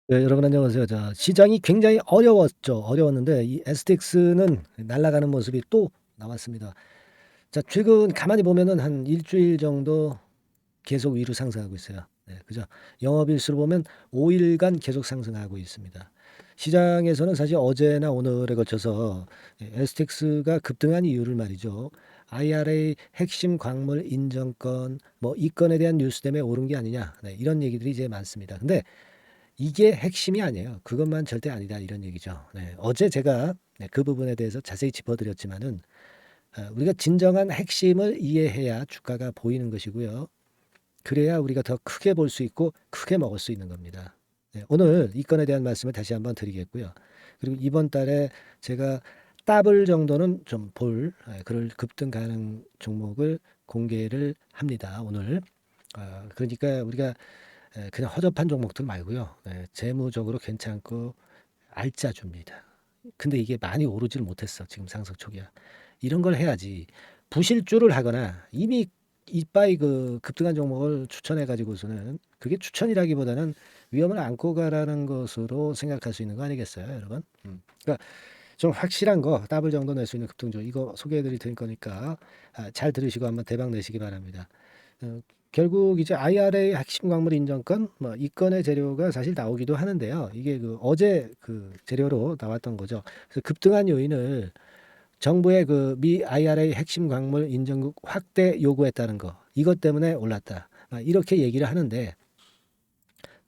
네, 여러분 안녕하세요. 자, 시장이 굉장히 어려웠죠. 어려웠는데 이 STX는 날아가는 모습이 또 나왔습니다. 자, 최근 가만히 보면은 한 일주일 정도 계속 위로 상승하고 있어요. 네, 그죠? 영업일수로 보면 5일간 계속 상승하고 있습니다. 시장에서는 사실 어제나 오늘에 걸쳐서 STX가 급등한 이유를 말이죠. IRA 핵심 광물 인정권, 뭐 이 건에 대한 뉴스 때문에 오른 게 아니냐, 네, 이런 얘기들이 이제 많습니다. 근데 이게 핵심이 아니에요. 그것만 절대 아니다 이런 얘기죠. 네, 어제 제가 그 부분에 대해서 자세히 짚어드렸지만은 우리가 진정한 핵심을 이해해야 주가가 보이는 것이고요. 그래야 우리가 더 크게 볼 수 있고 크게 먹을 수 있는 겁니다. 네, 오늘 이 건에 대한 말씀을 다시 한번 드리겠고요. 그리고 이번 달에 제가 더블 정도는 좀 볼 그럴 급등 가능 종목을 공개를 합니다. 오늘. 그러니까 우리가 그냥 허접한 종목들 말고요. 재무적으로 괜찮고 알짜줍니다. 근데 이게 많이 오르지를 못했어. 지금 상승 초기야. 이런 걸 해야지. 부실주를 하거나 이미 이빠이 그 급등한 종목을 추천해 가지고서는 그게 추천이라기보다는 위험을 안고 가라는 것으로 생각할 수 있는 거 아니겠어요, 여러분? 그러니까 좀 확실한 거 더블 정도 낼 수 있는 급등주 이거 소개해 드릴 테니까 잘 들으시고 한번 대박 내시기 바랍니다. 어, 결국 이제 IRA 핵심 광물 인정권 뭐 이 건의 재료가 사실 나오기도 하는데요. 이게 그 어제 그 재료로 나왔던 거죠. 그래서 급등한 요인을 정부의 그 미 IRA 핵심 광물 인정국 확대 요구했다는 거 이것 때문에 올랐다. 이렇게 얘기를 하는데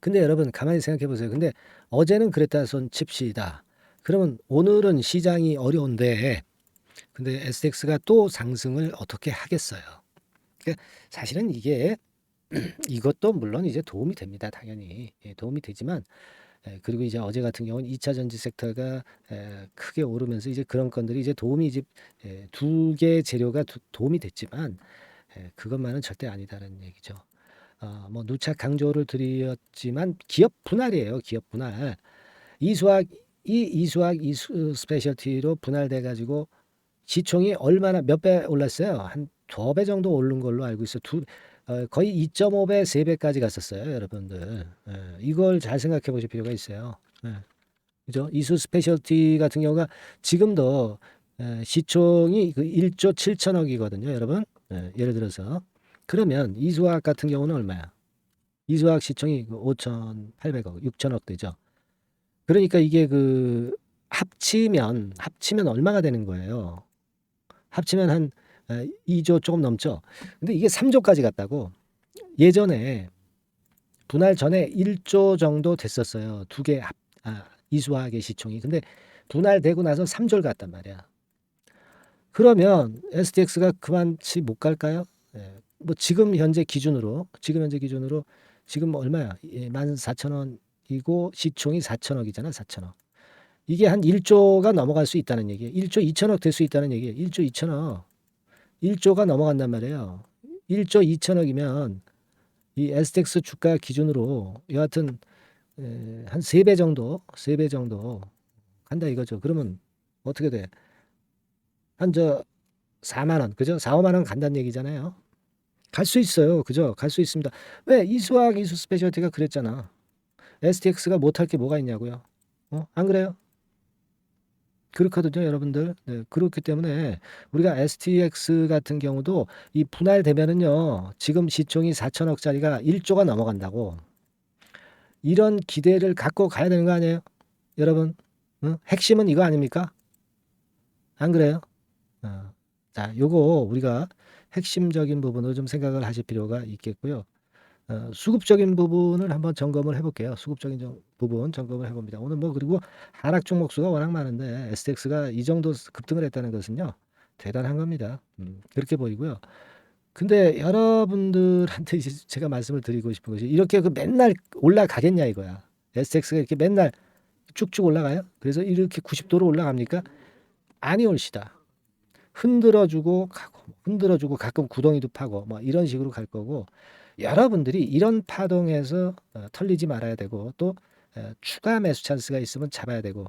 근데 여러분 가만히 생각해 보세요. 근데 어제는 그랬다 손 칩시다. 그러면 오늘은 시장이 어려운데 근데 SX가 또 상승을 어떻게 하겠어요? 그러니까 사실은 이게 이것도 물론 이제 도움이 됩니다. 당연히. 예, 도움이 되지만 그리고 이제 어제 같은 경우는 2차 전지 섹터가 크게 오르면서 이제 그런 건들이 이제 도움이 이제 두 개의 재료가 도움이 됐지만 그것만은 절대 아니다라는 얘기죠. 뭐 누차 강조를 드렸지만 기업 분할이에요. 기업 분할. 이수학 이수학 이수 스페셜티로 분할돼 가지고 시총이 얼마나 몇 배 올랐어요? 한 2배 정도 오른 걸로 알고 있어요. 거의 2.5배, 3배까지 갔었어요, 여러분들. 이걸 잘 생각해 보실 필요가 있어요. 그죠? 이수 스페셜티 같은 경우가 지금도 시총이 그 1조 7천억이거든요, 여러분. 예를 들어서. 그러면 이수학 같은 경우는 얼마야? 이수학 시총이 5,800억, 6천억 되죠. 그러니까 이게 그 합치면 얼마가 되는 거예요? 합치면 한 2조 조금 넘죠. 근데 이게 3조까지 갔다고. 예전에 분할 전에 1조 정도 됐었어요. 두 개 이수학의 시총이. 근데 분할되고 나서 3조를 갔단 말이야. 그러면 STX가 그만치 못 갈까요? 뭐 지금 현재 기준으로 지금 얼마야? 14,000원이고 시총이 4천억이잖아, 4천억. 이게 한 1조가 넘어갈 수 있다는 얘기예요. 1조 2천억 될 수 있다는 얘기예요. 1조 2천억. 1조가 넘어간단 말이에요. 1조 2천억이면 이 STX 주가 기준으로 여하튼 한 3배 정도, 3배 정도 간다 이거죠. 그러면 어떻게 돼? 한 저 4만 원, 그죠? 4, 5만 원 간다는 얘기잖아요. 갈 수 있어요. 그죠? 갈 수 있습니다. 왜 이수학 이수 스페셜티가 그랬잖아. STX가 못할 게 뭐가 있냐고요. 안 그래요? 그렇거든요, 여러분들. 네, 그렇기 때문에 우리가 STX 같은 경우도 이 분할되면은요, 지금 시총이 4천억짜리가 1조가 넘어간다고. 이런 기대를 갖고 가야 되는 거 아니에요? 여러분, 응? 핵심은 이거 아닙니까? 안 그래요? 어. 자, 요거 우리가 핵심적인 부분으로 좀 생각을 하실 필요가 있겠고요. 수급적인 부분을 한번 점검을 해볼게요. 수급적인 부분 점검을 해봅니다. 오늘 뭐 그리고 하락 종목 수가 워낙 많은데 STX가 이 정도 급등을 했다는 것은요. 대단한 겁니다. 그렇게 보이고요. 근데 여러분들한테 이제 제가 말씀을 드리고 싶은 것이 이렇게 그 맨날 올라가겠냐 이거야. STX가 이렇게 맨날 쭉쭉 올라가요? 그래서 이렇게 90도로 올라갑니까? 아니 올시다. 흔들어주고 가고 흔들어주고 가끔 구덩이도 파고 뭐 이런 식으로 갈 거고 여러분들이 이런 파동에서 털리지 말아야 되고 또 추가 매수 찬스가 있으면 잡아야 되고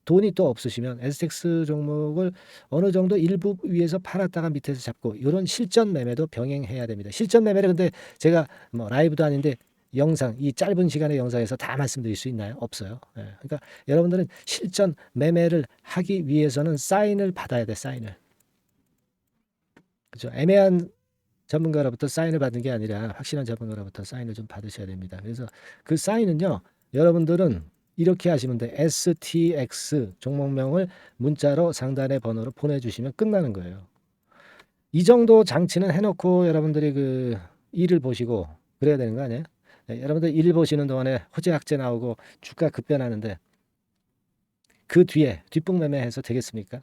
돈이 또 없으시면 STX 종목을 어느 정도 일부 위에서 팔았다가 밑에서 잡고 이런 실전 매매도 병행해야 됩니다. 실전 매매를 근데 제가 뭐 라이브도 아닌데 영상, 이 짧은 시간의 영상에서 다 말씀드릴 수 있나요? 없어요. 예. 그러니까 여러분들은 실전 매매를 하기 위해서는 사인을 받아야 돼, 사인을. 그죠? 애매한 전문가로부터 사인을 받는 게 아니라 확실한 전문가로부터 사인을 좀 받으셔야 됩니다. 그래서 그 사인은요, 여러분들은 이렇게 하시면 돼. STX 종목명을 문자로 상단의 번호로 보내주시면 끝나는 거예요. 이 정도 장치는 해놓고 여러분들이 그 일을 보시고 그래야 되는 거 아니에요? 네, 여러분들 일 보시는 동안에 호재학재 나오고 주가 급변하는데 그 뒤에 뒷북매매해서 되겠습니까?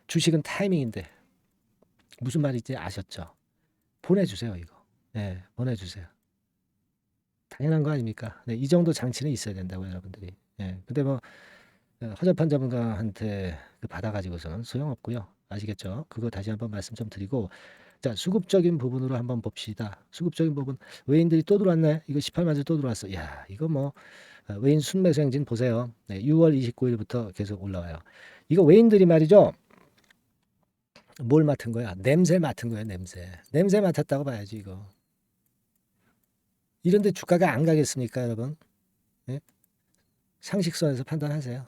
주식은 타이밍인데 무슨 말인지 아셨죠? 보내주세요 이거. 네, 보내주세요. 당연한 거 아닙니까? 네, 이 정도 장치는 있어야 된다고 여러분들이. 네, 근데 뭐 허접한 전문가한테 받아가지고서는 소용없고요. 아시겠죠? 그거 다시 한번 말씀 좀 드리고 자 수급적인 부분으로 한번 봅시다. 수급적인 부분 외인들이 또 들어왔네. 이거 18만 주 또 들어왔어. 야 이거 뭐 외인 순매수 행진 보세요. 네, 6월 29일부터 계속 올라와요. 이거 외인들이 말이죠. 뭘 맡은 거야? 냄새 맡은 거야, 냄새. 냄새 맡았다고 봐야지 이거. 이런데 주가가 안 가겠습니까, 여러분? 네? 상식선에서 판단하세요.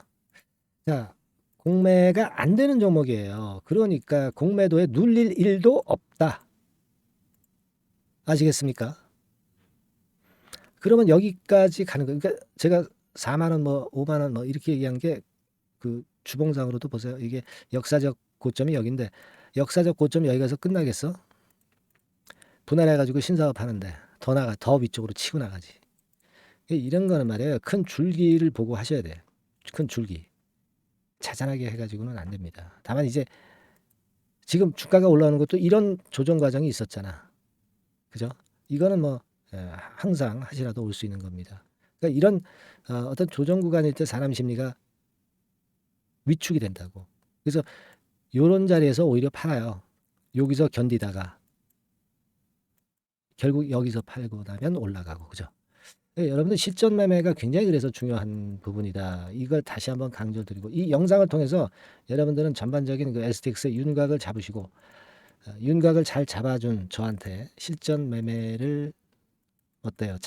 자, 공매가 안 되는 종목이에요. 그러니까 공매도에 눌릴 일도 없다. 아시겠습니까? 그러면 여기까지 가는 거예요. 그러니까 제가 4만 원, 뭐 5만 원, 뭐 이렇게 얘기한 게 그 주봉상으로도 보세요. 이게 역사적 고점이 여기인데 역사적 고점이 여기 가서 끝나겠어? 분할해가지고 신사업 하는데 더 나가, 더 위쪽으로 치고 나가지. 이런 거는 말이에요. 큰 줄기를 보고 하셔야 돼. 큰 줄기. 자잘하게 해가지고는 안 됩니다. 다만 이제 지금 주가가 올라오는 것도 이런 조정 과정이 있었잖아. 그죠? 이거는 뭐 항상 하시라도 올 수 있는 겁니다. 그러니까 이런 어떤 조정 구간일 때 사람 심리가 위축이 된다고. 그래서 요런 자리에서 오히려 팔아요. 여기서 견디다가 결국 여기서 팔고 나면 올라가고. 그죠? 네, 여러분들 실전 매매가 굉장히 그래서 중요한 부분이다. 이걸 다시 한번 강조드리고 이 영상을 통해서 여러분들은 전반적인 그 STX의 윤곽을 잡으시고 윤곽을 잘 잡아준 저한테 실전 매매를 어때요?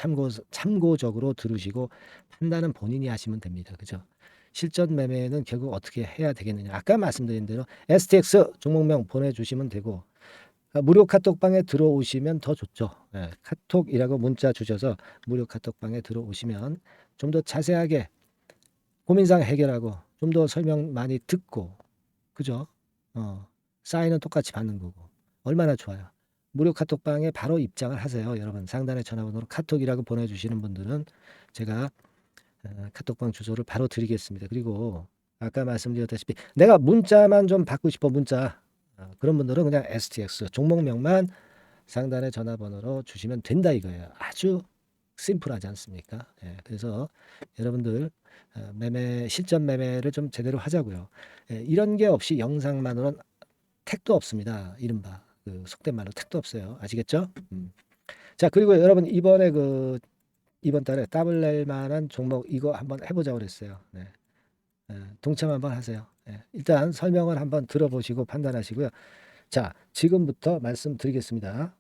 참고적으로 들으시고 판단은 본인이 하시면 됩니다. 그죠? 실전 매매는 결국 어떻게 해야 되겠느냐. 아까 말씀드린 대로 STX 종목명 보내주시면 되고 무료 카톡방에 들어오시면 더 좋죠. 네, 카톡이라고 문자 주셔서 무료 카톡방에 들어오시면 좀 더 자세하게 고민사항 해결하고 좀 더 설명 많이 듣고 그죠? 사인은 똑같이 받는 거고 얼마나 좋아요. 무료 카톡방에 바로 입장을 하세요. 여러분 상단에 전화번호로 카톡이라고 보내주시는 분들은 제가 카톡방 주소를 바로 드리겠습니다. 그리고 아까 말씀드렸다시피 내가 문자만 좀 받고 싶어 문자 그런 분들은 그냥 STX 종목명만 상단의 전화번호로 주시면 된다 이거예요. 아주 심플하지 않습니까? 예, 그래서 여러분들 실전 매매를 좀 제대로 하자고요. 예, 이런 게 없이 영상만으로는 택도 없습니다. 이른바 그 속된 말로 택도 없어요. 아시겠죠? 자 그리고 여러분 이번에 이번 달에 더블 낼 만한 종목 이거 한번 해보자고 그랬어요. 네. 동참 한번 하세요. 일단 설명을 한번 들어보시고 판단하시고요. 자, 지금부터 말씀드리겠습니다.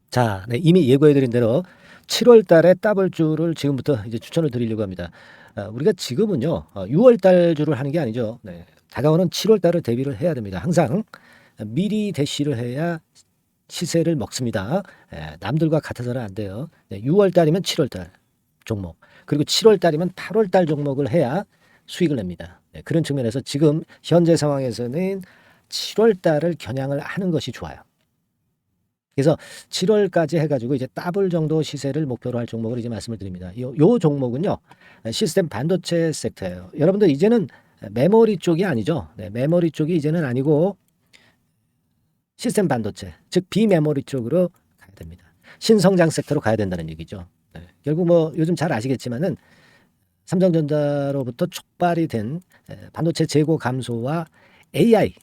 자, 네, 이미 예고해드린 대로 7월 달에 더블주를 지금부터 이제 추천을 드리려고 합니다. 우리가 지금은요, 6월 달 주를 하는 게 아니죠. 네, 다가오는 7월 달을 대비를 해야 됩니다. 항상 미리 대시를 해야 시세를 먹습니다. 남들과 같아서는 안 돼요. 네, 6월 달이면 7월 달 종목, 그리고 7월 달이면 8월 달 종목을 해야 수익을 냅니다. 네, 그런 측면에서 지금 현재 상황에서는 7월 달을 겨냥을 하는 것이 좋아요. 그래서 7월까지 해가지고 이제 더블 정도 시세를 목표로 할 종목을 이제 말씀을 드립니다. 요 종목은요 시스템 반도체 섹터예요. 여러분들 이제는 메모리 쪽이 아니죠. 네, 메모리 쪽이 이제는 아니고 시스템 반도체, 즉 비메모리 쪽으로 가야 됩니다. 신성장 섹터로 가야 된다는 얘기죠. 네, 결국 뭐 요즘 잘 아시겠지만은 삼성전자로부터 촉발이 된 반도체 재고 감소와 AI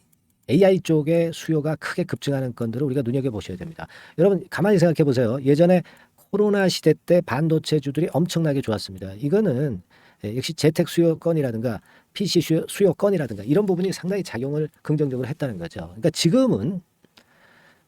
쪽의 수요가 크게 급증하는 건들을 우리가 눈여겨보셔야 됩니다. 여러분 가만히 생각해 보세요. 예전에 코로나 시대 때 반도체주들이 엄청나게 좋았습니다. 이거는 역시 재택 수요건이라든가 PC 수요건이라든가 이런 부분이 상당히 작용을 긍정적으로 했다는 거죠. 그러니까 지금은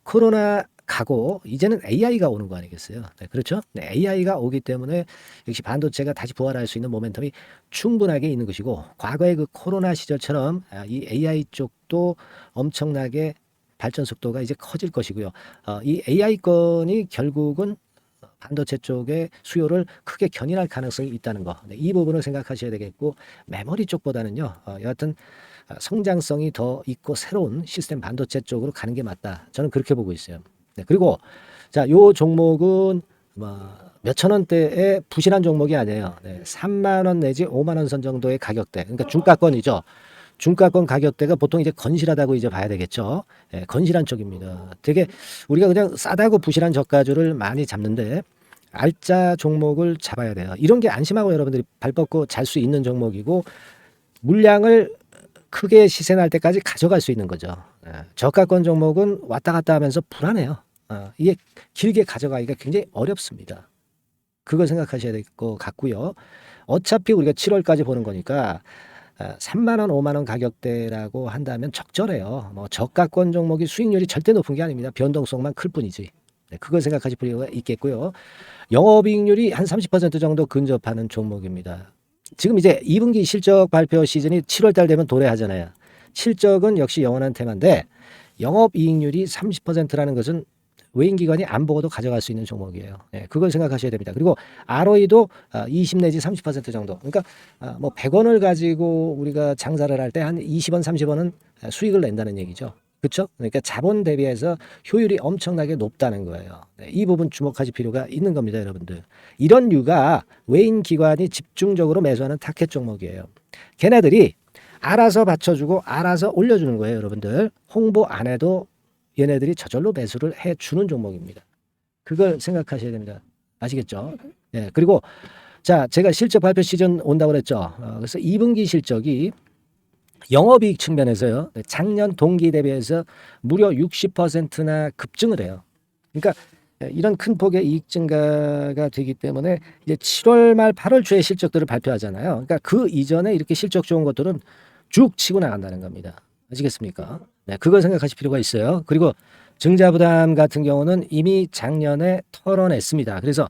코로나가 가고 이제는 AI가 오는 거 아니겠어요? 네, 그렇죠? 네, AI가 오기 때문에 역시 반도체가 다시 부활할 수 있는 모멘텀이 충분하게 있는 것이고 과거의 그 코로나 시절처럼 이 AI 쪽도 엄청나게 발전 속도가 이제 커질 것이고요. 이 AI 건이 결국은 반도체 쪽의 수요를 크게 견인할 가능성이 있다는 거. 네, 이 부분을 생각하셔야 되겠고 메모리 쪽보다는요. 여하튼 성장성이 더 있고 새로운 시스템 반도체 쪽으로 가는 게 맞다. 저는 그렇게 보고 있어요. 네, 그리고 자, 요 종목은 몇천 원대의 부실한 종목이 아니에요. 네, 3만 원 내지 5만 원 선 정도의 가격대. 그러니까 중가권이죠. 중가권 가격대가 보통 이제 건실하다고 이제 봐야 되겠죠. 예, 건실한 쪽입니다. 되게 우리가 그냥 싸다고 부실한 저가주를 많이 잡는데 알짜 종목을 잡아야 돼요. 이런 게 안심하고 여러분들이 발 뻗고 잘 수 있는 종목이고 물량을 크게 시세 날 때까지 가져갈 수 있는 거죠. 예, 저가권 종목은 왔다 갔다 하면서 불안해요. 이게 길게 가져가기가 굉장히 어렵습니다. 그걸 생각하셔야 될 것 같고요. 어차피 우리가 7월까지 보는 거니까 3만 원, 5만 원 가격대라고 한다면 적절해요. 뭐 저가권 종목이 수익률이 절대 높은 게 아닙니다. 변동성만 클 뿐이지. 네, 그걸 생각하실 필요가 있겠고요. 영업이익률이 한 30% 정도 근접하는 종목입니다. 지금 이제 2분기 실적 발표 시즌이 7월 달 되면 도래하잖아요. 실적은 역시 영원한 테마인데 영업이익률이 30%라는 것은 외인기관이 안 보고도 가져갈 수 있는 종목이에요. 네, 그걸 생각하셔야 됩니다. 그리고 ROE도 20 내지 30% 정도. 그러니까 뭐 100원을 가지고 우리가 장사를 할 때 한 20원, 30원은 수익을 낸다는 얘기죠. 그렇죠? 그러니까 자본 대비해서 효율이 엄청나게 높다는 거예요. 네, 이 부분 주목하실 필요가 있는 겁니다, 여러분들. 이런 류가 외인 기관이 집중적으로 매수하는 타켓 종목이에요. 걔네들이 알아서 받쳐주고 알아서 올려주는 거예요, 여러분들. 홍보 안 해도 얘네들이 저절로 매수를 해주는 종목입니다. 그걸 생각하셔야 됩니다. 아시겠죠? 네, 그리고 자, 제가 실적 발표 시즌 온다고 그랬죠. 그래서 2분기 실적이 영업이익 측면에서요. 작년 동기 대비해서 무려 60%나 급증을 해요. 그러니까 이런 큰 폭의 이익 증가가 되기 때문에 이제 7월 말 8월 초에 실적들을 발표하잖아요. 그러니까 그 이전에 이렇게 실적 좋은 것들은 쭉 치고 나간다는 겁니다. 아시겠습니까? 네, 그걸 생각하실 필요가 있어요. 그리고 증자부담 같은 경우는 이미 작년에 털어냈습니다. 그래서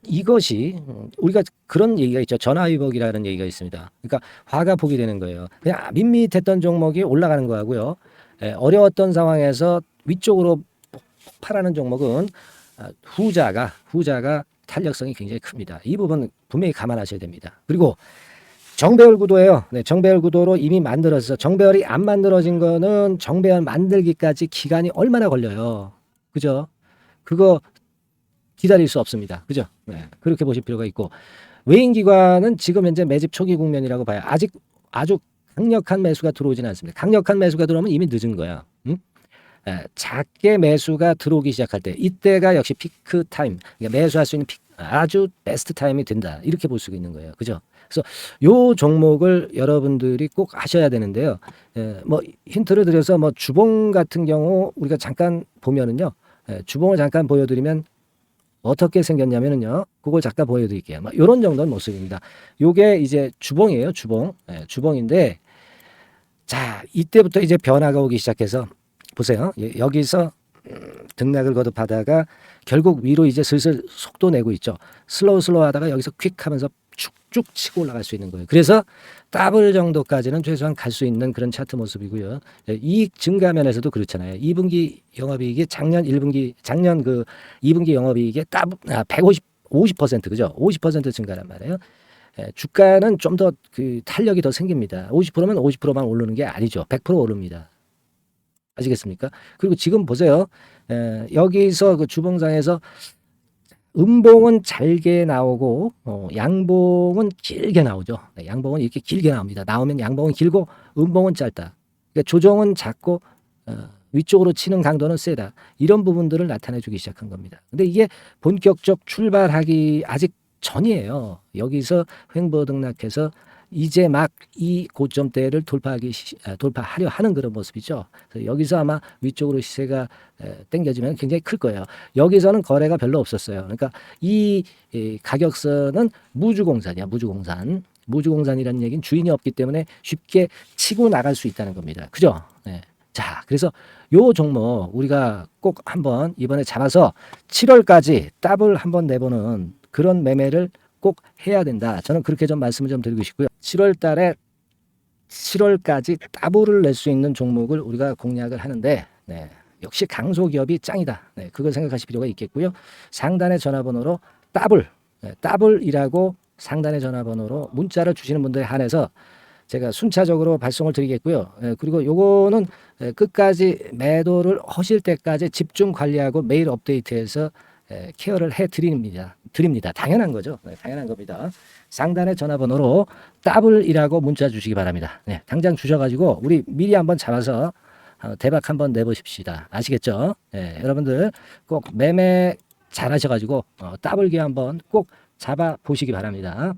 이것이 우리가 그런 얘기가 있죠. 전화위복이라는 얘기가 있습니다. 그러니까 화가 복이 되는 거예요. 그냥 밋밋했던 종목이 올라가는 거하고요. 어려웠던 상황에서 위쪽으로 폭발하는 종목은 후자가 탄력성이 굉장히 큽니다. 이 부분 분명히 감안하셔야 됩니다. 그리고 정배열 구도예요. 네, 정배열 구도로 이미 만들어서 정배열이 안 만들어진 거는 정배열 만들기까지 기간이 얼마나 걸려요. 그죠? 그거 기다릴 수 없습니다. 그죠? 네, 그렇게 보실 필요가 있고 외인기관은 지금 현재 매집 초기 국면이라고 봐요. 아직 아주 강력한 매수가 들어오지는 않습니다. 강력한 매수가 들어오면 이미 늦은 거야. 응? 작게 매수가 들어오기 시작할 때 이때가 역시 피크 타임, 그러니까 매수할 수 있는 아주 베스트 타임이 된다. 이렇게 볼 수 있는 거예요. 그죠? 그래서 요 종목을 여러분들이 꼭 하셔야 되는데요. 뭐 힌트를 드려서 뭐 주봉 같은 경우 우리가 잠깐 보면은요. 주봉을 잠깐 보여드리면 어떻게 생겼냐면은요. 그걸 잠깐 보여드릴게요. 뭐 이런 정도는 모습입니다. 요게 이제 주봉이에요. 주봉. 주봉인데 자 이때부터 이제 변화가 오기 시작해서 보세요. 여기서 등락을 거듭하다가 결국 위로 이제 슬슬 속도 내고 있죠. 슬로우 하다가 여기서 퀵 하면서 쭉쭉 치고 올라갈 수 있는 거예요. 그래서 더블 정도까지는 최소한 갈 수 있는 그런 차트 모습이고요. 이익 증가 면에서도 그렇잖아요. 2분기 영업이익이 작년 그 2분기 영업이익의 50% 그죠? 50% 증가란 말이에요. 주가는 좀 더 그 탄력이 더 생깁니다. 50%면 50%만 오르는 게 아니죠. 100% 오릅니다. 아시겠습니까? 그리고 지금 보세요. 여기서 그 주봉상에서 음봉은 잘게 나오고 양봉은 길게 나오죠. 네, 양봉은 이렇게 길게 나옵니다. 나오면 양봉은 길고 음봉은 짧다. 그러니까 조정은 작고 위쪽으로 치는 강도는 세다. 이런 부분들을 나타내주기 시작한 겁니다. 근데 이게 본격적 출발하기 아직 전이에요. 여기서 횡보 등락해서 이제 막 이 고점대를 돌파하려 하는 그런 모습이죠. 그래서 여기서 아마 위쪽으로 시세가 당겨지면 굉장히 클 거예요. 여기서는 거래가 별로 없었어요. 그러니까 이 가격선은 무주공산이야. 무주공산이라는 얘기는 주인이 없기 때문에 쉽게 치고 나갈 수 있다는 겁니다. 그죠? 네. 자, 그래서 요 종목 우리가 꼭 한번 이번에 잡아서 7월까지 더블 한번 내보는 그런 매매를 꼭 해야 된다. 저는 그렇게 좀 말씀을 좀 드리고 싶고요. 7월 달에 7월까지 더블을 낼 수 있는 종목을 우리가 공략을 하는데, 네, 역시 강소기업이 짱이다. 네, 그걸 생각하실 필요가 있겠고요. 상단의 전화번호로 더블, 네, 더블이라고 상단의 전화번호로 문자를 주시는 분들에 한해서 제가 순차적으로 발송을 드리겠고요. 그리고 요거는 끝까지 매도를 하실 때까지 집중 관리하고 매일 업데이트해서 케어를 해 드립니다. 당연한 거죠. 네, 당연한 겁니다. 상단의 전화번호로 더블이라고 문자 주시기 바랍니다. 네, 당장 주셔가지고 우리 미리 한번 잡아서 대박 한번 내보십시다. 아시겠죠? 네, 여러분들 꼭 매매 잘 하셔가지고 더블기 한번 꼭 잡아 보시기 바랍니다.